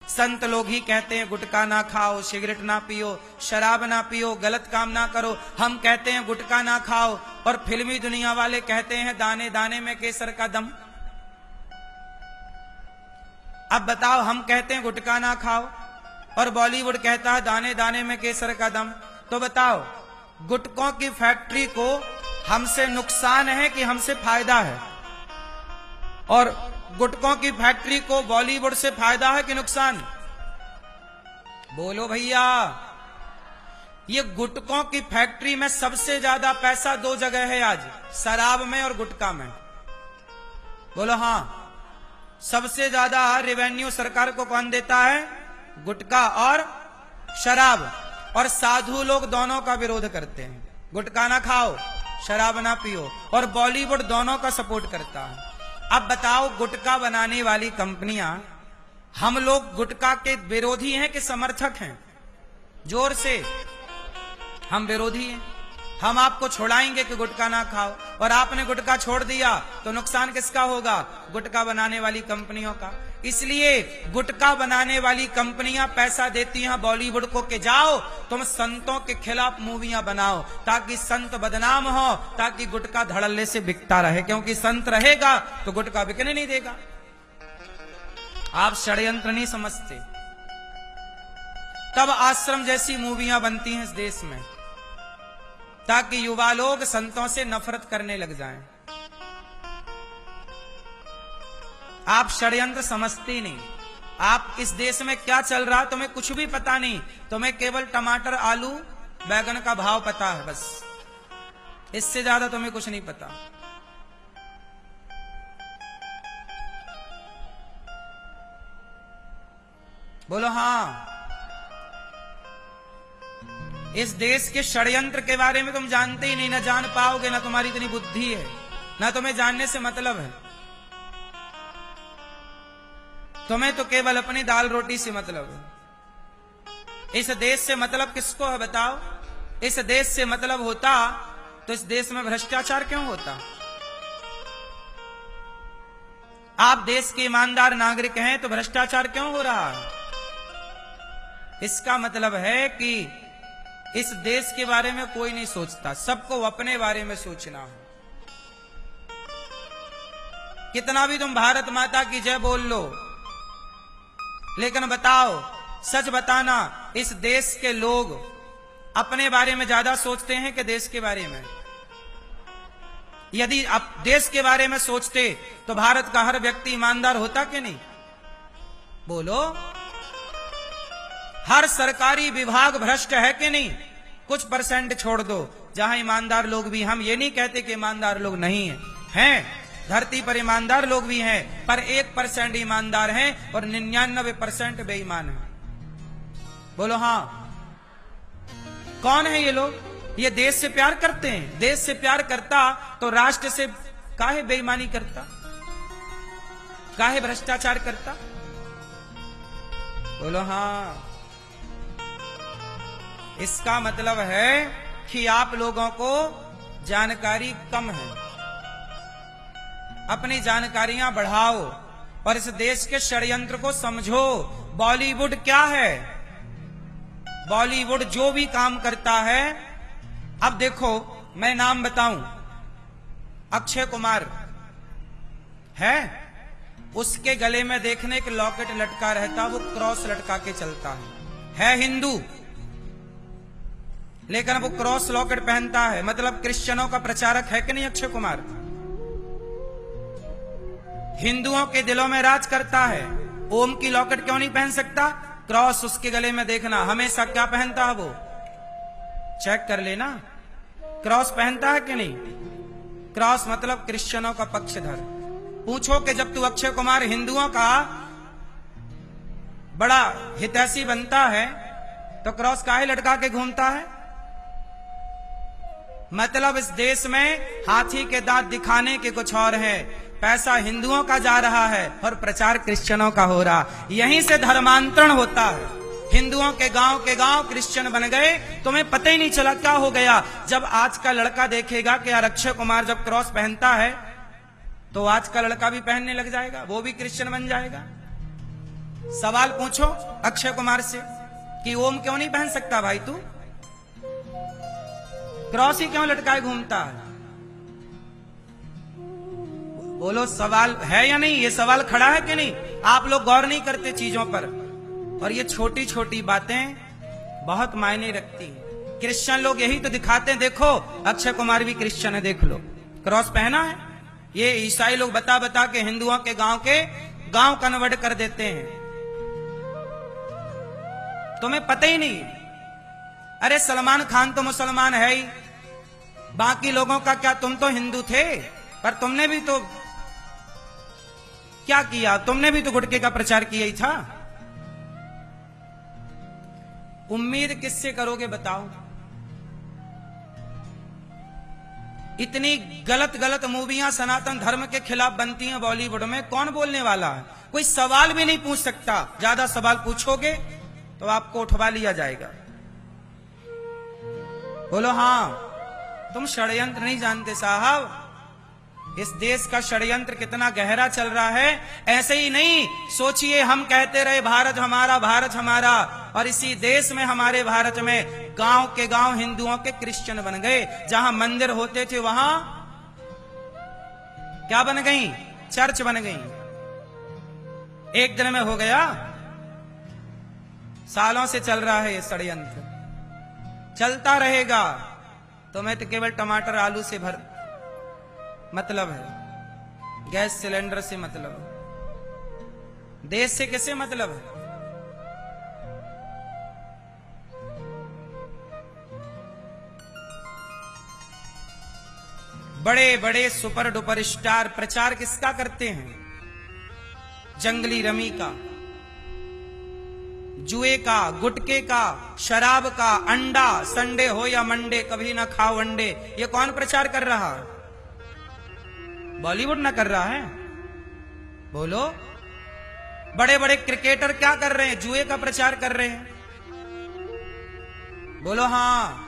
संत लोग ही कहते हैं गुटखा ना खाओ, सिगरेट ना पियो, शराब ना पियो, गलत काम ना करो। हम कहते हैं गुटखा ना खाओ, और फिल्मी दुनिया वाले कहते हैं दाने दाने में केसर का दम। अब बताओ, हम कहते हैं गुटखा ना खाओ और बॉलीवुड कहता है दाने दाने में केसर का दम। तो बताओ, गुटखों की फैक्ट्री को हमसे नुकसान है कि हमसे फायदा है? और गुटखों की फैक्ट्री को बॉलीवुड से फायदा है कि नुकसान? बोलो भैया। ये गुटखों की फैक्ट्री में सबसे ज्यादा पैसा दो जगह है आज, शराब में और गुटखा में। बोलो हाँ। सबसे ज्यादा रेवेन्यू सरकार को कौन देता है? गुटखा और शराब। और साधु लोग दोनों का विरोध करते हैं, गुटखा ना खाओ, शराब ना पियो, और बॉलीवुड दोनों का सपोर्ट करता है। अब बताओ, गुटखा बनाने वाली कंपनियां, हम लोग गुटखा के विरोधी हैं कि समर्थक हैं? जोर से, हम विरोधी हैं। हम आपको छोड़ाएंगे कि गुटखा ना खाओ, और आपने गुटखा छोड़ दिया तो नुकसान किसका होगा? गुटखा बनाने वाली कंपनियों का। इसलिए गुटखा बनाने वाली कंपनियां पैसा देती हैं बॉलीवुड को कि जाओ तुम संतों के खिलाफ मूवियां बनाओ, ताकि संत बदनाम हो, ताकि गुटखा धड़ल्ले से बिकता रहे, क्योंकि संत रहेगा तो गुटखा बिकने नहीं देगा। आप षड्यंत्र नहीं समझते। तब आश्रम जैसी मूवियां बनती हैं इस देश में, ताकि युवा लोग संतों से नफरत करने लग जाएं। आप षड्यंत्र समझते ही नहीं। आप इस देश में क्या चल रहा तुम्हें कुछ भी पता नहीं। तुम्हें केवल टमाटर, आलू, बैगन का भाव पता है, बस। इससे ज्यादा तुम्हें कुछ नहीं पता। बोलो हाँ। इस देश के षड्यंत्र के बारे में तुम जानते ही नहीं, ना जान पाओगे, ना तुम्हारी इतनी बुद्धि है, ना तुम्हें जानने से मतलब है। तुम्हें तो केवल अपनी दाल रोटी से मतलब है। इस देश से मतलब किसको है बताओ? इस देश से मतलब होता तो इस देश में भ्रष्टाचार क्यों होता? आप देश के ईमानदार नागरिक हैं तो भ्रष्टाचार क्यों हो रहा है? इसका मतलब है कि इस देश के बारे में कोई नहीं सोचता, सबको अपने बारे में सोचना है। कितना भी तुम भारत माता की जय बोल लो, लेकिन बताओ, सच बताना, इस देश के लोग अपने बारे में ज्यादा सोचते हैं कि देश के बारे में? यदि आप देश के बारे में सोचते तो भारत का हर व्यक्ति ईमानदार होता कि नहीं? बोलो। हर सरकारी विभाग भ्रष्ट है कि नहीं? कुछ परसेंट छोड़ दो जहां ईमानदार लोग भी, हम ये नहीं कहते कि ईमानदार लोग नहीं हैं, धरती पर ईमानदार लोग भी हैं, पर 1% ईमानदार हैं और 99% बेईमान हैं। बोलो हाँ। कौन है ये लोग? ये देश से प्यार करते हैं। देश से प्यार करता तो राष्ट्र से काहे बेईमानी करता, काहे भ्रष्टाचार करता? बोलो हाँ। इसका मतलब है कि आप लोगों को जानकारी कम है। अपनी जानकारियां बढ़ाओ और इस देश के षड्यंत्र को समझो। बॉलीवुड क्या है? बॉलीवुड जो भी काम करता है, अब देखो मैं नाम बताऊं, अक्षय कुमार है, उसके गले में देखने के लॉकेट लटका रहता, वो क्रॉस लटका के चलता है हिंदू, लेकिन वो क्रॉस लॉकेट पहनता है, मतलब क्रिश्चियनों का प्रचारक है कि नहीं अक्षय कुमार? हिंदुओं के दिलों में राज करता है। ओम की लॉकेट क्यों नहीं पहन सकता? क्रॉस उसके गले में देखना, हमेशा क्या पहनता है वो? चेक कर लेना, क्रॉस पहनता है कि नहीं? क्रॉस मतलब क्रिश्चियनों का पक्षधर। पूछो कि जब तू अक्षय कुमार हिंदुओं का बड़ा हितैषी बनता है तो क्रॉस काहे लटका के घूमता है? मतलब इस देश में हाथी के दांत दिखाने के कुछ और है, पैसा हिंदुओं का जा रहा है और प्रचार क्रिश्चियनों का हो रहा। यहीं से धर्मांतरण होता है। हिंदुओं के गांव क्रिश्चियन बन गए, तुम्हें पता ही नहीं चला क्या हो गया। जब आज का लड़का देखेगा कि यार अक्षय कुमार जब क्रॉस पहनता है तो आज का लड़का भी पहनने लग जाएगा, वो भी क्रिश्चियन बन जाएगा। सवाल पूछो अक्षय कुमार से कि ओम क्यों नहीं पहन सकता भाई तू, क्रॉस ही क्यों लटकाए घूमता है? बोलो सवाल है या नहीं? ये सवाल खड़ा है कि नहीं? आप लोग गौर नहीं करते चीजों पर, और ये छोटी छोटी बातें बहुत मायने रखती हैं। क्रिश्चियन लोग यही तो दिखाते हैं, देखो अक्षय कुमार भी क्रिश्चियन है, देख लो क्रॉस पहना है। ये ईसाई लोग बता बता के हिंदुओं के गांव कन्वर्ट कर देते हैं, तुम्हें पता ही नहीं। अरे सलमान खान तो मुसलमान है ही, बाकी लोगों का क्या? तुम तो हिंदू थे, पर तुमने भी तो क्या किया? तुमने भी तो गुटके का प्रचार किया ही था। उम्मीद किससे करोगे बताओ? इतनी गलत गलत मूवियां सनातन धर्म के खिलाफ बनती हैं बॉलीवुड में, कौन बोलने वाला है? कोई सवाल भी नहीं पूछ सकता। ज्यादा सवाल पूछोगे तो आपको उठवा लिया जाएगा। बोलो हाँ, तुम षड्यंत्र नहीं जानते साहब। इस देश का षड्यंत्र कितना गहरा चल रहा है। ऐसे ही नहीं सोचिए, हम कहते रहे भारत हमारा, भारत हमारा, और इसी देश में, हमारे भारत में गांव के गांव हिंदुओं के क्रिश्चियन बन गए। जहां मंदिर होते थे वहां क्या बन गई? चर्च बन गई। एक दिन में हो गया? सालों से चल रहा है ये षड्यंत्र, चलता रहेगा। तुम्हें तो केवल टमाटर आलू से मतलब है, गैस सिलेंडर से मतलब है, देश से किसे मतलब है? बड़े बड़े सुपर डुपर स्टार प्रचार किसका करते हैं? जंगली रमी का, जुए का, गुटके का, शराब का, अंडा, संडे हो या मंडे कभी ना खाओ अंडे। ये कौन प्रचार कर रहा है? बॉलीवुड ना कर रहा है? बोलो। बड़े बड़े क्रिकेटर क्या कर रहे हैं? जुए का प्रचार कर रहे हैं। बोलो हाँ।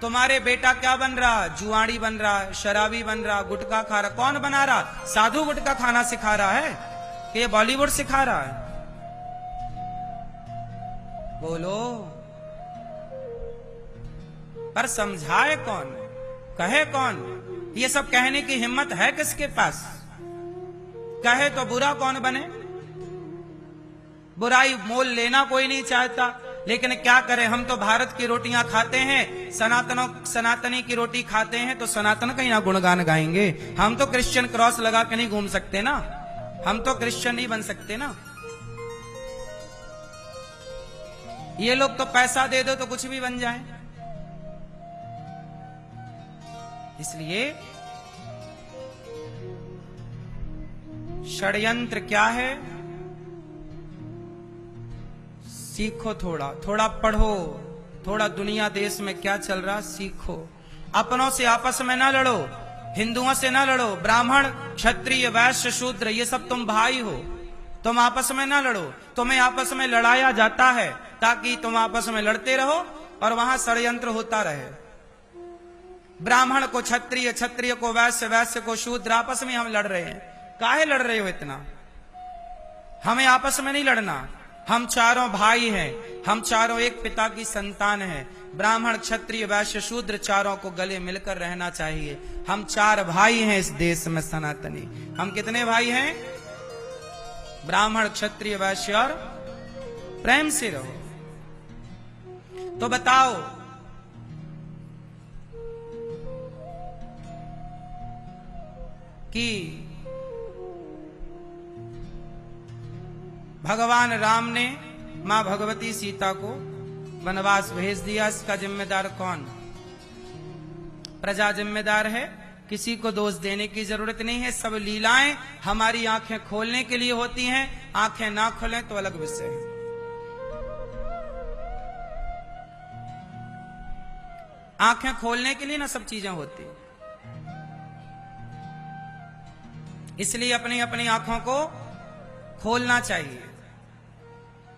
तुम्हारे बेटा क्या बन रहा? जुआड़ी बन रहा है, शराबी बन रहा, गुटखा खा रहा। कौन बना रहा? साधु गुटखा खाना सिखा रहा है कि ये बॉलीवुड सिखा रहा है? बोलो। पर समझाए कौन, कहे कौन? ये सब कहने की हिम्मत है किसके पास? कहे तो बुरा कौन बने? बुराई मोल लेना कोई नहीं चाहता, लेकिन क्या करें, हम तो भारत की रोटियां खाते हैं, सनातनी की रोटी खाते हैं, तो सनातन का ही ना गुणगान गाएंगे। हम तो क्रिश्चियन क्रॉस लगा के नहीं घूम सकते ना, हम तो क्रिश्चियन नहीं बन सकते ना। ये लोग तो पैसा दे दो तो कुछ भी बन जाए। इसलिए षड्यंत्र क्या है? सीखो, थोड़ा थोड़ा पढ़ो, थोड़ा दुनिया देश में क्या चल रहा सीखो। अपनों से आपस में ना लड़ो, हिंदुओं से ना लड़ो। ब्राह्मण, क्षत्रिय, वैश्य, शूद्र, ये सब तुम भाई हो, तुम आपस में ना लड़ो। तुम्हें आपस में लड़ाया जाता है ताकि तुम आपस में लड़ते रहो और वहां षड्यंत्र होता रहे। ब्राह्मण को क्षत्रिय, क्षत्रिय को वैश्य, वैश्य को शूद्र, आपस में हम लड़ रहे हैं। काहे लड़ रहे हो इतना? हमें आपस में नहीं लड़ना। हम चारों भाई हैं, हम चारों एक पिता की संतान हैं। ब्राह्मण, क्षत्रिय, वैश्य, शूद्र चारों को गले मिलकर रहना चाहिए। हम चार भाई हैं इस देश में सनातनी। हम कितने भाई हैं? ब्राह्मण, क्षत्रिय, वैश्य और प्रेम से रहो। तो बताओ, कि भगवान राम ने मां भगवती सीता को वनवास भेज दिया, इसका जिम्मेदार कौन? प्रजा जिम्मेदार है। किसी को दोष देने की जरूरत नहीं है। सब लीलाएं हमारी आंखें खोलने के लिए होती हैं। आंखें ना खोलें तो अलग विषय है। आंखें खोलने के लिए ना सब चीजें होती, इसलिए अपनी अपनी आंखों को खोलना चाहिए,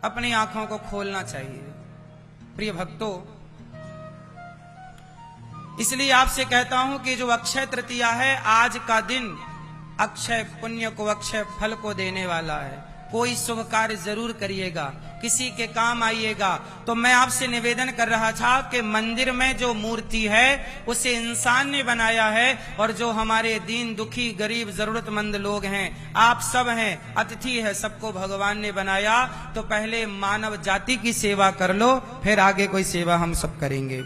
अपनी आंखों को खोलना चाहिए प्रिय भक्तों। इसलिए आपसे कहता हूं कि जो अक्षय तृतीया है, आज का दिन अक्षय पुण्य को, अक्षय फल को देने वाला है। कोई शुभ कार्य जरूर करिएगा, किसी के काम आइएगा। तो मैं आपसे निवेदन कर रहा था कि मंदिर में जो मूर्ति है उसे इंसान ने बनाया है, और जो हमारे दीन दुखी गरीब जरूरतमंद लोग हैं, आप सब हैं, अतिथि है, सबको भगवान ने बनाया। तो पहले मानव जाति की सेवा कर लो, फिर आगे कोई सेवा हम सब करेंगे।